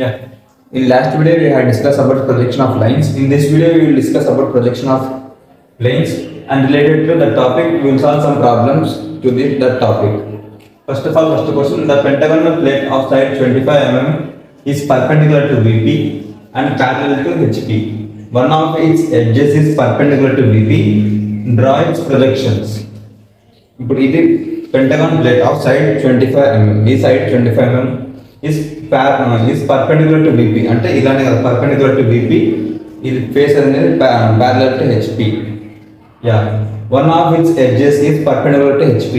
Yeah. In last video we had discussed about projection of lines. In this video we will discuss about projection of planes, and related to the topic we will solve some problems to that topic. First of all, first question: the pentagonal plate of side 25 mm is perpendicular to VP and parallel to HP. One of its edges is perpendicular to VP. Draw its projections. ఇప్పుడు ఇది pentagon plate of side 25 mm. ఈ side 25 mm is perpendicular to VP. అంటే ఇలానే కదా, perpendicular to VP. ఇది face అనేది parallel to HP. Yeah. One of its edges is perpendicular to HP.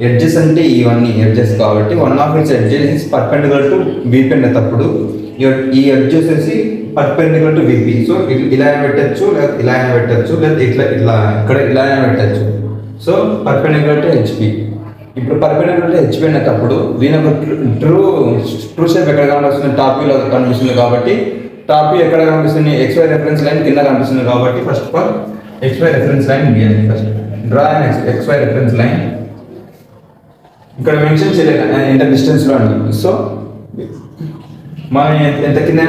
Edges అంటే ఇవన్నీ edges కాబట్టి one of its edges is perpendicular to VP అనేటప్పుడు ఈ edge వచ్చేసి perpendicular to VP. సో ఇలా పెట్టచ్చు, లేదా ఇలా పెట్టచ్చు, లేదా ఇట్లా ఇక్కడ ఇలా పెట్టచ్చు. So perpendicular to HP. ఇప్పుడు పర్పెండిక్యులర్ టు HP అనేటప్పుడు దీని ఒక ట్రూ షేప్ ఎక్కడ కనిపిస్తుంది? టాప్ వ్యూలో కనిపిస్తుంది కాబట్టి టాప్ వ్యూ ఎక్కడ కనిపిస్తుంది? XY రెఫరెన్స్ లైన్ కింద కనిపిస్తుంది కాబట్టి first of all XY reference line గీయండి. First draw XY reference line. ఇక్కడ మెన్షన్ చేయలేదు ఎంత డిస్టెన్స్లో అండి. సో మనం ఎంత కింద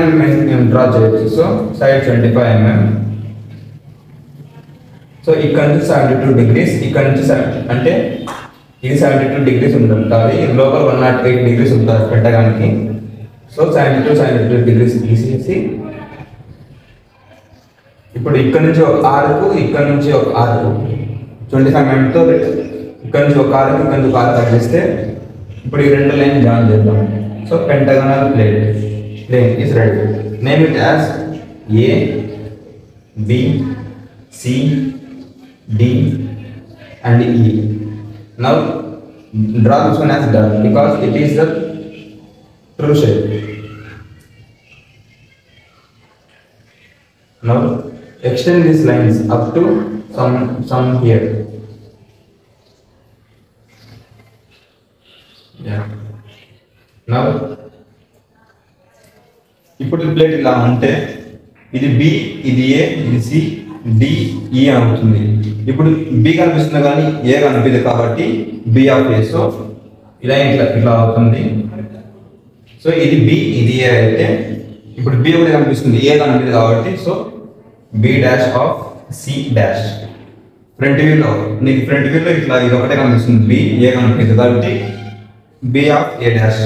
మేము డ్రా చేయొచ్చు. So side 25 mm. సో ఇక్కడ నుంచి 72 degrees, ఇక్కడ నుంచి అంటే ఇది 72 degrees ఉంటుంది, లోపల 108 degrees ఉంటుంది పెట్టడానికి. సో 72 degrees తీసేసి ఇప్పుడు ఇక్కడ నుంచి ఒక ఆర్కు, ఇక్కడ నుంచి ఒక ఆర్కు 25 mm తో ఇక్కడ నుంచి ఒక ఆర్కు, ఇక్కడ నుంచి ఒక ఆర్కు కట్ చేస్తే ఇప్పుడు ఈ రెండు లైన్ జాయిన్ చేద్దాం. So pentagonal plane is ready. Name it as A, B, C, D and E. Now draw this one as done because it is the true shape. Now extend these lines up to some here. Yeah. Now ఇప్పుడు ఈ plate ఇలా అంటే ఇది B, ఇది A, ఇది C, D, E అవుతుంది. ఇప్పుడు B కనిపిస్తుంది కానీ A కనిపించదు కాబట్టి B ఆఫ్ A. సో ఇలా ఇట్లా అవుతుంది. సో ఇది B, ఇది A అయితే ఇప్పుడు B ఒకటి కనిపిస్తుంది, A కనిపించదు కాబట్టి so B dash of C dash. Front వ్యూలో నీకు ఫ్రంట్ వ్యూలో ఇట్లా ఇది ఒకటే కనిపిస్తుంది, B, A కనిపించదు కాబట్టి B of A dash.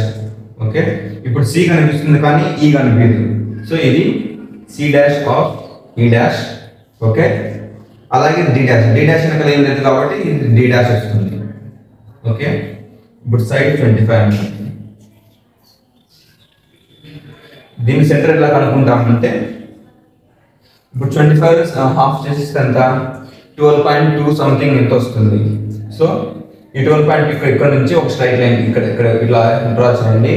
Okay, ఇప్పుడు C కనిపిస్తుంది కానీ E కనిపించదు. సో ఇది C dash of E dash. Okay, అలాగే D డాష్ వెనకాల ఏం లేదు కాబట్టి ఇది D డాష్ వస్తుంది. ఓకే, ఇప్పుడు సైడ్ 25 mm. దీని సెంటర్ ఎలా కనుక్కుంటామంటే ఇప్పుడు 25 హాఫ్ చేసేస్తే ఎంత 12.2 సంథింగ్ ఎంత వస్తుంది. సో ఈ 12.2 ఇక్కడ నుంచి ఒక స్ట్రైట్ లైన్ ఇక్కడ ఇలా డ్రా చేయండి.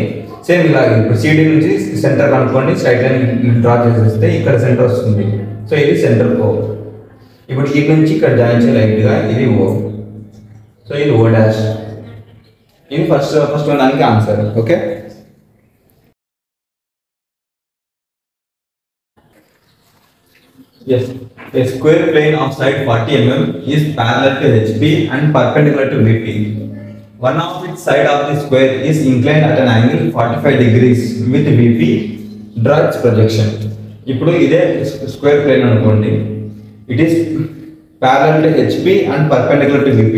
సేమ్ ఇలాగే ఇప్పుడు CD నుంచి సెంటర్ కనుక్కోండి, స్ట్రైట్ లైన్ డ్రా చేసేస్తే ఇక్కడ సెంటర్ వస్తుంది. సో ఇది సెంటర్ O. ఇప్పుడు ఇక్కడ నుంచి ఇక్కడ జాయిన్ చేయాలి లైట్గా, ఇది O. సో ఇది O డాష్. ఇది ఫస్ట్ దానికి answer. Okay, yes, a square plane of side 40 mm is parallel to HP and perpendicular to VP. One of its side of the square is inclined at an angle 45 degrees with VP. Draw its projection. ఇప్పుడు ఇదే square plane అనుకోండి, it is parallel to HP and perpendicular to VP.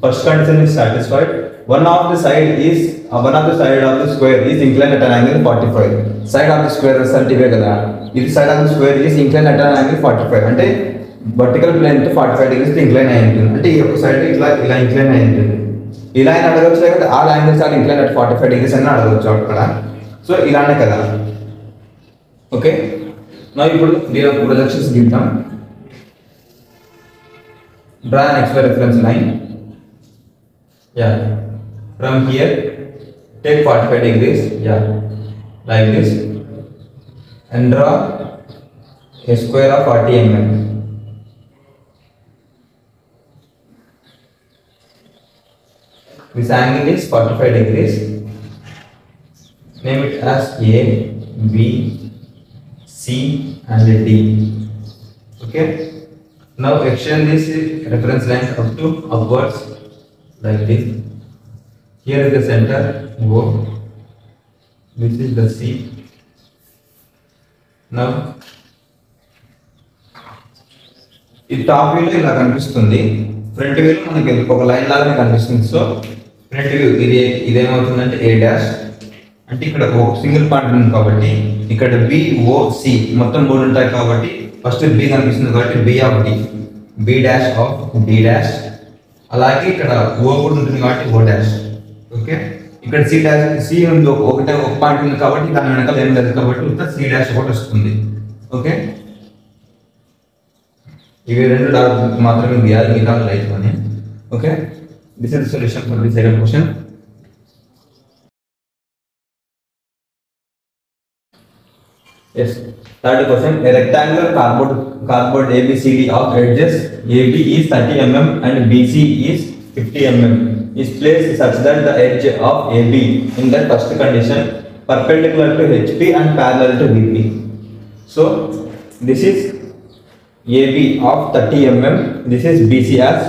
First condition is satisfied. One of the side of the square is inclined at an angle 45. Side of the square అంటే ఇవే కదా, ఇది side of the square is inclined at an angle 45 అంటే vertical plane తో 45 degrees incline అయి ఉంటుంది. అంటే ఈ ఒక సైడ్ ఇలా ఇంక్లైన్ అయి ఉంటుంది. ఇలా అయినా అడగచ్చు, లేకపోతే ఆ angles are incline at 45 degrees అని అడగచ్చు అక్కడ. సో ఇలానే కదా. ఓకే, నా ఇప్పుడు దీని యొక్క ప్రొజెక్షన్స్ గీద్దాం. Draw an XY reference line. Yeah, from here take 45 degrees, yeah, like this, and draw a square of 40 mm. This angle is 45 degrees. Name it as A, B, C and D. Okay, now extend this reference line up to upwards like this. Here is the center O, this is the C, now ఈ top వ్యూలో ఇలా కనిపిస్తుంది, front వ్యూలో మనకి ఒక line లాగానే కనిపిస్తుంది. So front view ఇదేమవుతుందంటే ఏ dash, అంటే ఇక్కడ ఒక సింగిల్ పాయింట్ ఉంది కాబట్టి ఇక్కడ బిఓసి మొత్తం 3 ఉంటాయి కాబట్టి ఫస్ట్ బి కనిపిస్తుంది కాబట్టి B of D, B dash of D dash, అలాగే ఇక్కడ ఓ కూడా ఉంటుంది కాబట్టి ఓ డాష్. ఓకే, ఇక్కడ సి డాష్, సి ఉంది ఒక పాయింట్ ఉంది కాబట్టి దాని వెనకాల ఏం లేదు కాబట్టి సి డాష్ ఒకటి వస్తుంది. ఓకే, ఇవి 2 డాట్ మాత్రమే గీయాలి, మిగతా లైట్ అని. Okay, this is the solution for the second question. Yes. Third question. A rectangular cardboard ABCD of edges AB is 30 mm and BC is 50 mm is placed such that the edge of AB in the first condition perpendicular to HP and parallel to VP. So this is AB of 30 mm. This is BC as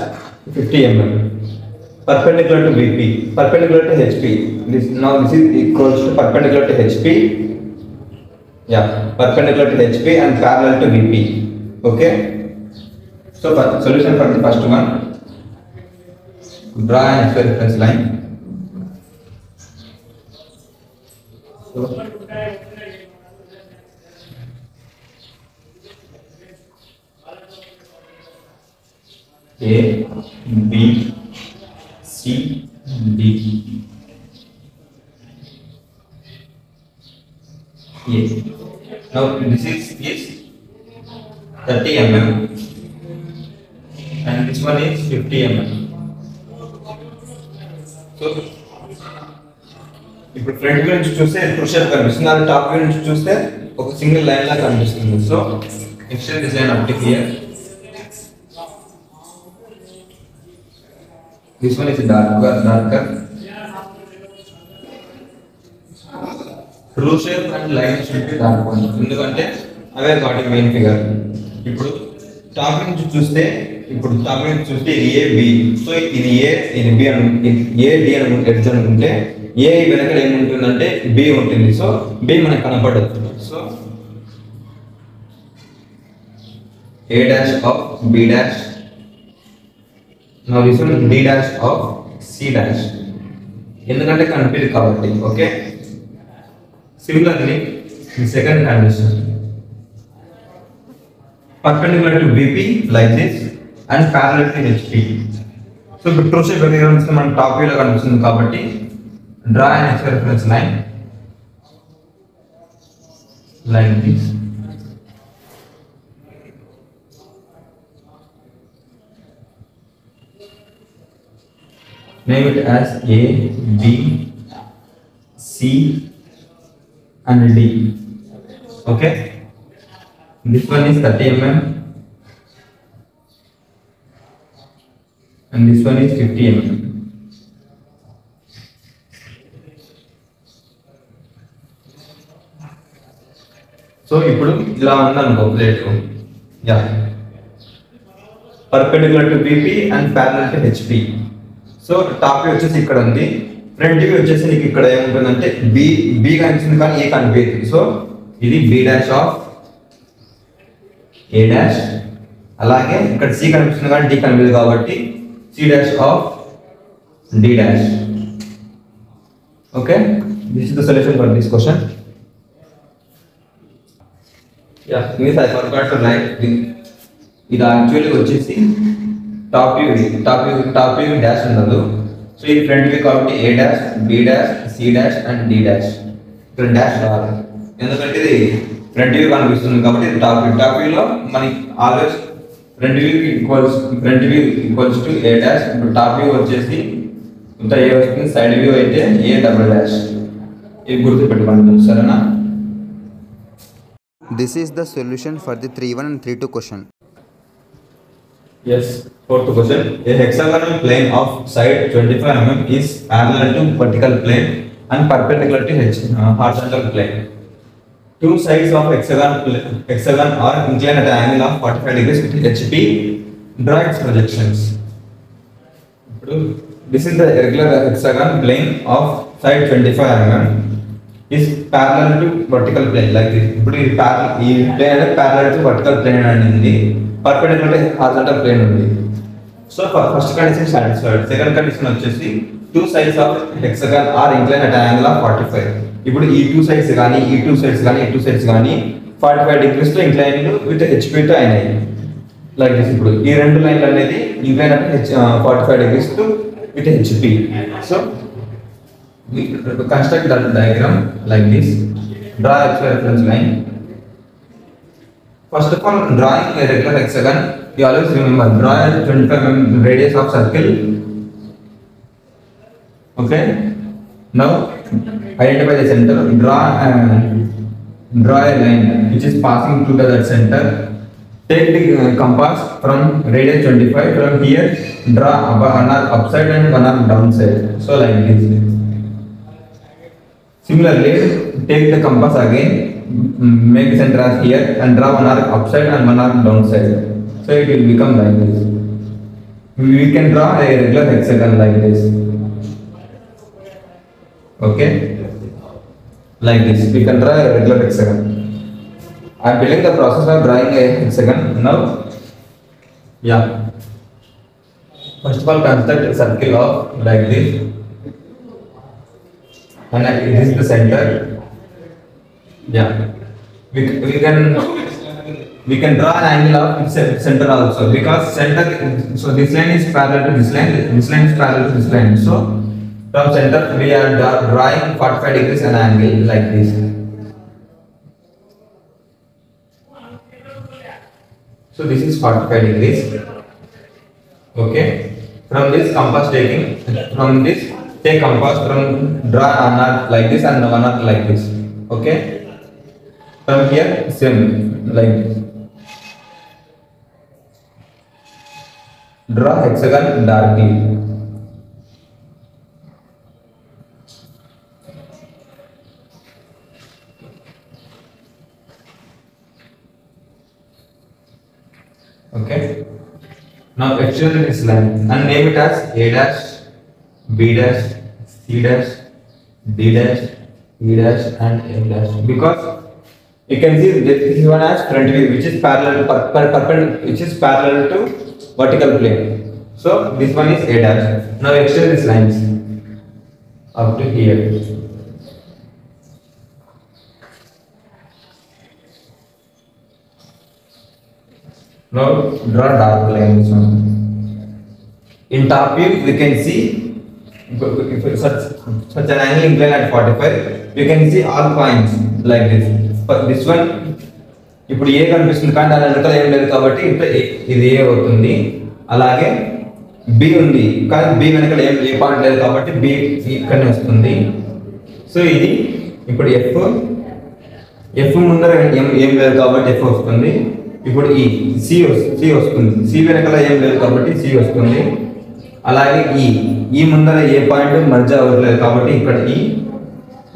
50 mm. Perpendicular to VP. Perpendicular to HP. This is equals to perpendicular to HP. Yeah, perpendicular to HP and parallel to VP. Okay, so for solution for the first one, draw an XY reference line. So A, B, C, D. Yes. Now this is 30 mm and this one is 50 mm. So ఇప్పుడు front view నుంచి చూస్తే crucial కనిపిస్తుంది, అది top view నుంచి చూస్తే ఒక single line లా కనిపిస్తుంది. So extend this line up to hear. This one is darker. True shape and line should be dark one, ఎందుకంటే అవే కాబట్టి మెయిన్ ఫిగర్. ఇప్పుడు టాప్ నుంచి చూస్తే ఇది ఏ బి, సో ఇది ఏ ఇది బి అని, ఏ డి అని ఎడ్జ్ అనుకుంటే ఏ వెనక ఏముంటుందంటే బి ఉంటుంది. సో బి మనకు కనపడదు. So A dash of B dash, now this one D dash of C dash, ఎందుకంటే కనిపించదు కాబట్టి. Okay, similarly the second condition, perpendicular to VP like this and parallel to HP. So the true shape appearance man top view lo kanipistundi kabatti draw an XY reference line like this. Name it as A, B, C and D. Okay, this one is 30 mm and this one is 50 mm. So ఇప్పుడు ఇలా ఉందనుకో plate, yeah perpendicular to VP and parallel to HP. So top view వచ్చేసి ఇక్కడ ఉంది, front view వచ్చేసి నీకు ఇక్కడ ఏముంటుందంటే బి కనిపిస్తుంది కానీ ఏ కనిపించదు. సో ఇది B dash of A dash, అలాగే ఇక్కడ సి కనిపిస్తుంది కానీ డి కనిపించదు కాబట్టి C dash of D dash. Okay, this is the solution for this question. Yeah, means I forgot to write. ఇది యాక్చువల్లీ వచ్చేసి టాప్ వ్యూ డాష్ ఉండదు. సో ఇది ఫ్రంట్ వ్యూ కాబట్టి A dash, B dash, C dash and D dash. ఇక్కడ dash రావాలి ఎందుకంటే ఇది front view కనిపిస్తుంది కాబట్టి ఇది టాప్ వ్యూలో మనకి always front view equals to A dash. ఇప్పుడు టాప్ వ్యూ వచ్చేసి ఇంత ఏ వస్తుంది, సైడ్ వ్యూ అయితే ఏ డబుల్ డాష్. ఇది గుర్తుపెట్టుకోండి, సరేనా? This is the solution for the 3-1 and 3-2 question. Yes, fourth question. A hexagonal plane of side 25 mm is parallel to vertical plane and perpendicular to horizontal plane. Two sides of hexagon are inclined at an angle of 45 degrees with HP. Draw its projections. This is the regular hexagon plane of side 25 mm. is parallel to vertical plane like this. ఇప్పుడు ఈ plane అనేది parallel to vertical plane అనేది perpendicular to horizontal plane ఉంది. So first condition satisfied. Second condition వచ్చేసి two sides of hexagon are inclined at an angle of 45. ఇప్పుడు ఈ two sides కానీ ఈ టూ సైడ్స్ కానీ 45 degrees తో ఇంక్లైన్ విత్ హెచ్పి తో అయినాయి లైక్ దిస్. ఇప్పుడు ఈ రెండు లైన్లు అనేది ఇంక్లైన్ అంటే 45 degrees తో with HP. So construct that diagram like this. Draw a reference line. First of all, drawing a regular hexagon, you always remember draw a 25 mm radius of circle. Okay. Now identify the center. Draw a line which is passing through that center. Take the compass from radius 25. From here, draw one arc upside and one arc downside. So like this. Similarly, take the compass again, make the center as here and draw one arc upside and one arc downside. So it will become like this. We can draw a regular hexagon like this. Okay, like this. We can draw a regular hexagon. I am building the process of drawing a hexagon now. Yeah. First of all, construct a circle of like this. And this is the center. Yeah, we can draw an angle of center also because center. So this line is parallel to this line. This line is parallel to this line. So from center we are drawing 45 degrees an angle like this. So this is 45 degrees. Okay. From this compass taking from this. Take compass from draw an arc like this and one arc like this. Okay. From here same like this. Draw hexagon darkly. Okay. Now extend this line and name it as A dash, B dash, C dash, D dash, E dash and M dash because you can see that this one has front view which is parallel to vertical plane. So this one is A dash. Now extend these lines up to here. Now draw dark line this one. In top view we can see such an angle inclined at 45. You can see all points like this. But this one ఇప్పుడు ఏ కనిపిస్తుంది కానీ దాని వెనకాల ఏం లేదు కాబట్టి ఇది ఏ అవుతుంది. అలాగే బి ఉంది కానీ బి వెనకాల ఏ పాయింట్ లేదు కాబట్టి బి ఇక్కడనే వస్తుంది. సో ఇది ఇప్పుడు ఎఫ్ ముందర ఏం లేదు కాబట్టి ఎఫ్ వస్తుంది. ఇప్పుడు ఈ సి వస్తుంది. సి వెనకాల ఏం లేదు కాబట్టి సి వస్తుంది. అలాగే ఈ ముందర ఏ పాయింట్ మధ్య అవ్వట్లేదు కాబట్టి ఇక్కడ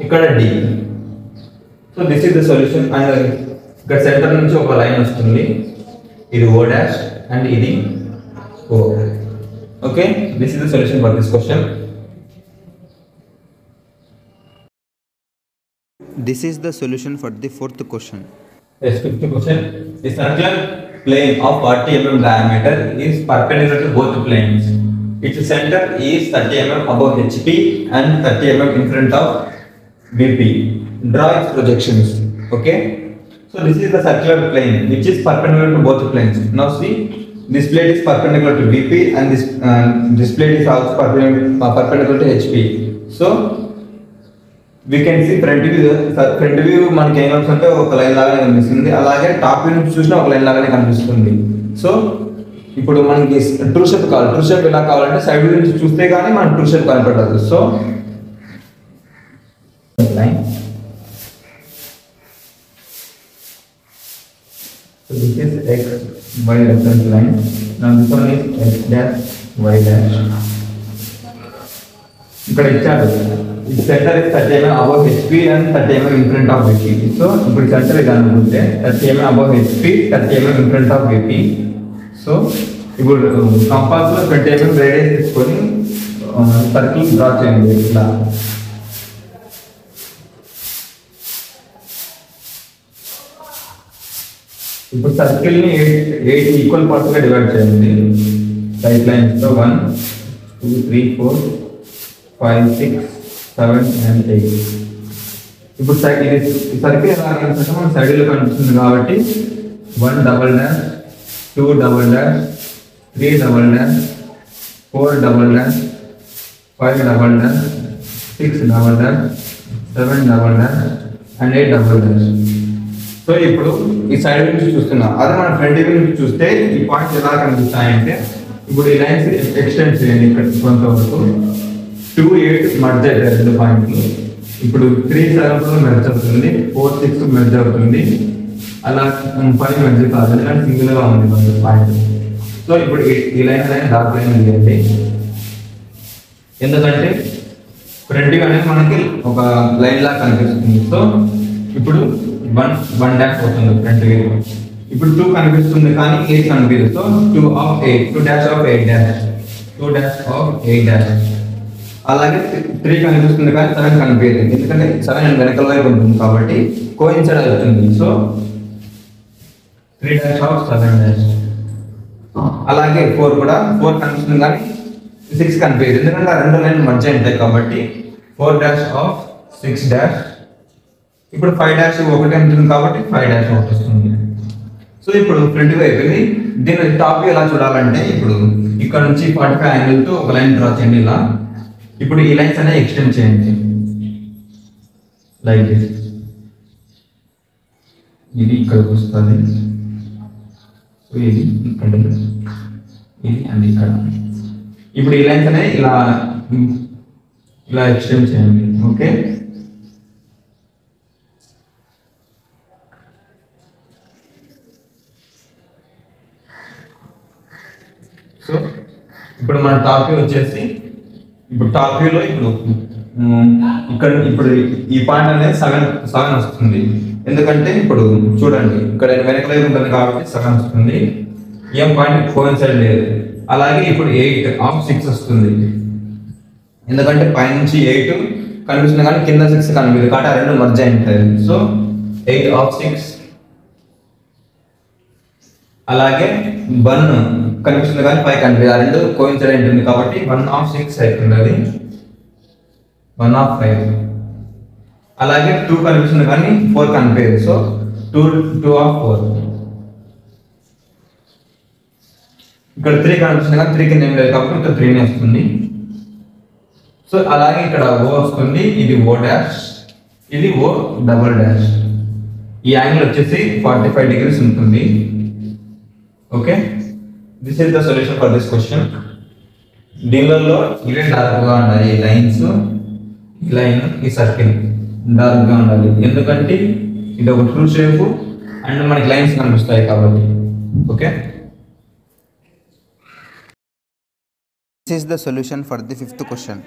ఇక్కడ D. So this is the solution. And ఇక్కడ సెంటర్ నుంచి ఒక లైన్ వస్తుంది. ఇది ఓ డాష్ అండ్ ఇది O. Okay, this is the solution for this question. This is the solution for the fourth question. Yes, fifth question. The circular plane of 40 mm diameter is perpendicular to both planes. Its center is 30 mm above HP and 30 mm in front of VP. Draw its projections. Okay. So this is the circular plane which is perpendicular to both planes. Now see, this plate is perpendicular to VP and this plate is also perpendicular to HP. So we can see front view మనకి ఏం కనిపిస్తుంటే ఒక line లాగానే కనిపిస్తుంది. అలాగే top view నుంచి చూసినా ఒక line లాగానే కనిపిస్తుంది. సో ఇప్పుడు మనకి ట్రూ షేప్ కావాలి. ట్రూ షేప్ ఎలా కావాలంటే సైడ్ వ్యూ నుంచి చూస్తే కానీ మనకి ట్రూ షేప్ కనపడదు. So line this is x y reference line. Now this one is x dash y dash. ఇక్కడ ఇచ్చారు centre is 30 mm above HP and 30 mm in front of VP. So ఇప్పుడు centre ఇది అనుకుంటే 30 mm above HP, 30 mm in front of VP. So ఇప్పుడు compass లో 20 mm radius తీసుకొని circle draw చేయండి. ఇట్లా ఇప్పుడు సర్కిల్ ని 8 ఈక్వల్ పార్ట్స్ గా డివైడ్ చేయండి. రైట్ లైన్స్ తో 1 2 3 4 5 6 7 and 8. ఇప్పుడు ఈ సర్కిల్ ఎలా కనిపిస్తుంటే మన సైడ్ లో కనిపిస్తుంది కాబట్టి 1 double dash 2 double dash 3 double dash 4 double dash 5 double dash 6 double dash 7 double dash and 8 double dash. So ఇప్పుడు ఈ సైడ్ నుంచి చూస్తున్నాం, అదే మన ఫ్రంట్ వ్యూ నుంచి చూస్తే ఈ పాయింట్స్ ఎలా కనిపిస్తాయంటే, ఇప్పుడు ఈ లైన్స్ ఎక్స్టెండ్ చేయండి ఇక్కడ కొంతవరకు. 2 8 మర్జ్ అవుతాయి రెండు పాయింట్లు. ఇప్పుడు 3 7 మెర్జ్ అవుతుంది, 4 6 మెర్జ్ అవుతుంది, అలా 5 మెర్జ్ కాదు ఎందుకంటే సింగిల్ గా ఉంది పాయింట్. సో ఇప్పుడు ఈ లైన్ అనేది డార్క్ లైన్ తీయండి, ఎందుకంటే ఫ్రంట్ వ్యూ అనేది మనకి ఒక లైన్ లాగా కనిపిస్తుంది. సో ఇప్పుడు 1 డాష్ అవుతుంది ఫ్రంట్ వ్యూ. ఇప్పుడు 2 కనిపిస్తుంది కానీ 8 కనిపించదు. So 2 dash of 8 dash 2 dash of 8 dash. అలాగే 3 కనిపిస్తుంది కానీ 7 కనిపించదు, ఎందుకంటే 7 వెనకల వైపు ఉంటుంది కాబట్టి కోయిన్సైడ్ అవుతుంది. So 3 dash of 7 dash. అలాగే 4 కూడా 4 కనిపిస్తుంది కానీ 6 కనిపించదు, ఎందుకంటే ఆ రెండు లైన్ మధ్య ఉంటాయి కాబట్టి 4 డాష్ ఆఫ్ 6 డాష్. ఇప్పుడు 5 డాష్ ఒకటి ఉంటుంది కాబట్టి 5 డాష్ ఒకటి వస్తుంది. సో ఇప్పుడు ఫ్రంట్ వ్యూ అయిపోయింది. దీని టాప్ వ్యూ ఎలా చూడాలంటే, ఇప్పుడు ఇక్కడ నుంచి 45 యాంగిల్ తో ఒక లైన్ డ్రా చేయండి ఇలా. ఇప్పుడు ఈ లైన్స్ అనేవి ఎక్స్టెండ్ చేయండి లైక్ దిస్. ఇది ఇక్కడికి వస్తుంది, ఇది ఇక్కడ, ఇది అండ్ ఇక్కడ. ఇప్పుడు ఈ లైన్స్ అనేవి ఇలా ఎక్స్టెండ్ చేయండి. ఓకే, సో ఇప్పుడు మన టాప్ వ్యూ వచ్చేసి, ఇప్పుడు టాప్ వ్యూలో ఇప్పుడు ఇక్కడ ఇప్పుడు ఈ పాయింట్ అనేది 7 వస్తుంది, ఎందుకంటే ఇప్పుడు చూడండి ఇక్కడ వెనకలే ఉంటుంది కాబట్టి 7 వస్తుంది, ఏం పాయింట్ కోయిన్సైడ్ లేదు. అలాగే ఇప్పుడు 8 ఆఫ్ 6 వస్తుంది, ఎందుకంటే పైనుంచి 8 కనిపిస్తుంది కానీ కింద 6 కనిపిస్తుంది కాబట్టి ఆ రెండు మర్జ్ అయి ఉంటాయి. So 8 of 6. అలాగే 1 కనిపిస్తుంది కానీ 5 కనిపిస్తుంది, ఆ రెండు కోయిన్సైడ్ ఉంటుంది కాబట్టి 1 ఆఫ్ 6 అవుతుంది, అది 1 ఆఫ్ 5. అలాగే 2 కనిపిస్తుంది కానీ 4 కనిపించదు, సో 2 ఆఫ్ 4. ఇక్కడ 3 కనిపిస్తుంది కానీ 3 కింద ఏం లేదు కాబట్టి ఇక్కడ 3 వస్తుంది. సో అలాగే ఇక్కడ O వస్తుంది, ఇది O డాష్, ఇది O డబల్ డాష్. ఈ యాంగిల్ వచ్చేసి 45 degrees ఉంటుంది. Okay, this is the solution for this question. దీనిలో ఇవే డార్క్గా ఉండాలి, ఈ లైన్స్, ఈ లైన్, ఈ సర్కిల్ డార్క్గా ఉండాలి, ఎందుకంటే ఇది ఒక ట్రూ షేప్ అండ్ మనకి లైన్స్ కనిపిస్తాయి కాబట్టి. Okay, This is the solution for the fifth question.